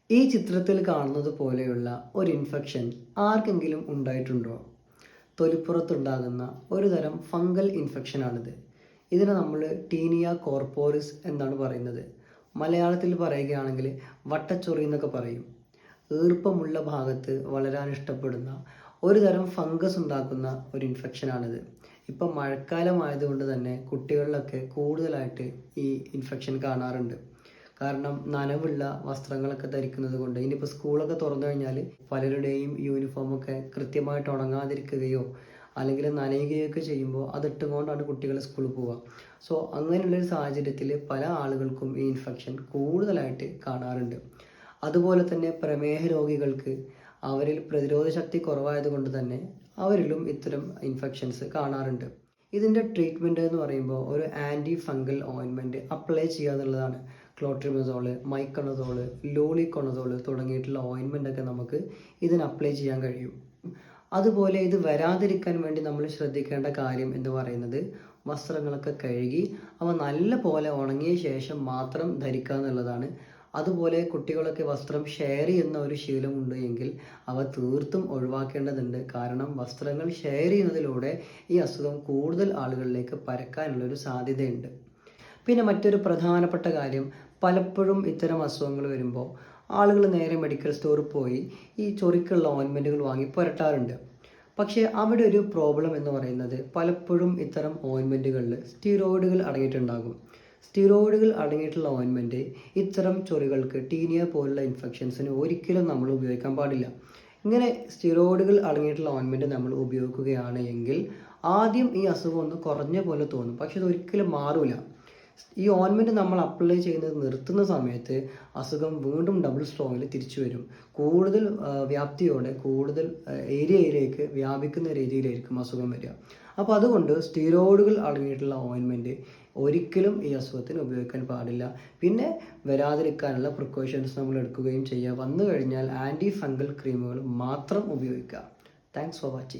ഈ ചിത്രത്തിൽ കാണുന്നത് പോലെയുള്ള ഒരു ഇൻഫെക്ഷൻ ആർക്കെങ്കിലും ഉണ്ടായിട്ടുണ്ടോ? തൊലിപ്പുറത്തുണ്ടാകുന്ന ഒരു തരം ഫംഗൽ ഇൻഫെക്ഷനാണിത്. ഇതിനെ നമ്മൾ ടീനിയ കോർപ്പോറിസ് എന്നാണ് പറയുന്നത്. മലയാളത്തിൽ പറയുകയാണെങ്കിൽ വട്ടച്ചൊറി എന്നൊക്കെ പറയും. ഈർപ്പമുള്ള ഭാഗത്ത് വളരാൻ ഇഷ്ടപ്പെടുന്ന ഒരു തരം ഫംഗസ് ഉണ്ടാക്കുന്ന ഒരു ഇൻഫെക്ഷനാണിത്. ഇപ്പം മഴക്കാലമായതുകൊണ്ട് തന്നെ കുട്ടികളിലൊക്കെ കൂടുതലായിട്ട് ഈ ഇൻഫെക്ഷൻ കാണാറുണ്ട്. കാരണം നനവുള്ള വസ്ത്രങ്ങളൊക്കെ ധരിക്കുന്നത് കൊണ്ട്. ഇനിയിപ്പോൾ സ്കൂളൊക്കെ തുറന്നു കഴിഞ്ഞാൽ പലരുടെയും യൂണിഫോമൊക്കെ കൃത്യമായിട്ട് ഉണങ്ങാതിരിക്കുകയോ അല്ലെങ്കിൽ നനയുകയൊക്കെ ചെയ്യുമ്പോൾ അതിട്ടുകൊണ്ടാണ് കുട്ടികൾ സ്കൂളിൽ പോവുക. സോ അങ്ങനെയുള്ളൊരു സാഹചര്യത്തിൽ പല ആളുകൾക്കും ഈ ഇൻഫെക്ഷൻ കൂടുതലായിട്ട് കാണാറുണ്ട്. അതുപോലെ തന്നെ പ്രമേഹ രോഗികൾക്ക് അവരിൽ പ്രതിരോധ ശക്തി കുറവായതുകൊണ്ട് തന്നെ അവരിലും ഇത്തരം ഇൻഫെക്ഷൻസ് കാണാറുണ്ട്. ഇതിൻ്റെ ട്രീറ്റ്മെൻറ്റ് എന്ന് പറയുമ്പോൾ ഒരു ആൻറ്റി ഫംഗൽ ഓയിൻമെൻറ്റ് അപ്ലൈ ചെയ്യുക എന്നുള്ളതാണ്. ക്ലോട്രിമസോള്, മൈക്കണസോള്, ലോളിക്കൊണസോള് തുടങ്ങിയിട്ടുള്ള ഓയിൻമെൻറ്റൊക്കെ നമുക്ക് ഇതിന് അപ്ലൈ ചെയ്യാൻ കഴിയും. അതുപോലെ ഇത് വരാതിരിക്കാൻ വേണ്ടി നമ്മൾ ശ്രദ്ധിക്കേണ്ട കാര്യം എന്ന് പറയുന്നത് വസ്ത്രങ്ങളൊക്കെ കഴുകി അവ നല്ല പോലെ ഉണങ്ങിയ ശേഷം മാത്രം ധരിക്കുക എന്നുള്ളതാണ്. അതുപോലെ കുട്ടികളൊക്കെ വസ്ത്രം ഷെയർ ചെയ്യുന്ന ഒരു ശീലമുണ്ട് എങ്കിൽ അവ തീർത്തും ഒഴിവാക്കേണ്ടതുണ്ട്. കാരണം വസ്ത്രങ്ങൾ ഷെയർ ചെയ്യുന്നതിലൂടെ ഈ അസുഖം കൂടുതൽ ആളുകളിലേക്ക് പരക്കാനുള്ളൊരു സാധ്യതയുണ്ട്. പിന്നെ മറ്റൊരു പ്രധാനപ്പെട്ട കാര്യം, പലപ്പോഴും ഇത്തരം അസുഖങ്ങൾ വരുമ്പോൾ ആളുകൾ നേരെ മെഡിക്കൽ സ്റ്റോറിൽ പോയി ഈ ചൊറിക്കുള്ള ഓയിൻമെൻറ്റുകൾ വാങ്ങി പുരട്ടാറുണ്ട്. പക്ഷേ അവിടെ ഒരു പ്രോബ്ലം എന്ന് പറയുന്നത് പലപ്പോഴും ഇത്തരം ഓയിൻമെൻറ്റുകളിൽ സ്റ്റിറോയിഡുകൾ അടങ്ങിയിട്ടുണ്ടാകും. സ്റ്റിറോയിഡുകൾ അടങ്ങിയിട്ടുള്ള ഓയിൻമെൻറ്റ് ഇത്തരം ചൊറികൾക്ക്, ടീനിയ പോലുള്ള ഇൻഫെക്ഷൻസിന് ഒരിക്കലും നമ്മൾ ഉപയോഗിക്കാൻ പാടില്ല. ഇങ്ങനെ സ്റ്റിറോയിഡുകൾ അടങ്ങിയിട്ടുള്ള ഓയിൻമെൻറ്റ് നമ്മൾ ഉപയോഗിക്കുകയാണ് എങ്കിൽ ആദ്യം ഈ അസുഖം ഒന്ന് കുറഞ്ഞ പോലെ തോന്നും, പക്ഷെ ഇത് ഒരിക്കലും മാറില്ല. ഈ ഓയിൻമെൻറ്റ് നമ്മൾ അപ്ലൈ ചെയ്യുന്നത് നിർത്തുന്ന സമയത്ത് അസുഖം വീണ്ടും ഡബിൾ സ്ട്രോങ്ങിൽ തിരിച്ചു വരും. കൂടുതൽ വ്യാപ്തിയോടെ കൂടുതൽ ഏരിയയിലേക്ക് വ്യാപിക്കുന്ന രീതിയിലായിരിക്കും അസുഖം വരിക. അപ്പോൾ അതുകൊണ്ട് സ്റ്റിറോയിഡുകൾ അടങ്ങിയിട്ടുള്ള ഓയിൻമെൻറ്റ് ഒരിക്കലും ഈ അസുഖത്തിന് ഉപയോഗിക്കാൻ പാടില്ല. പിന്നെ വരാതിരിക്കാനുള്ള പ്രിക്കോഷൻസ് നമ്മൾ എടുക്കുകയും ചെയ്യുക. വന്നു കഴിഞ്ഞാൽ ആൻറ്റി ഫംഗൽ ക്രീമുകൾ മാത്രം ഉപയോഗിക്കുക. Thanks for watching.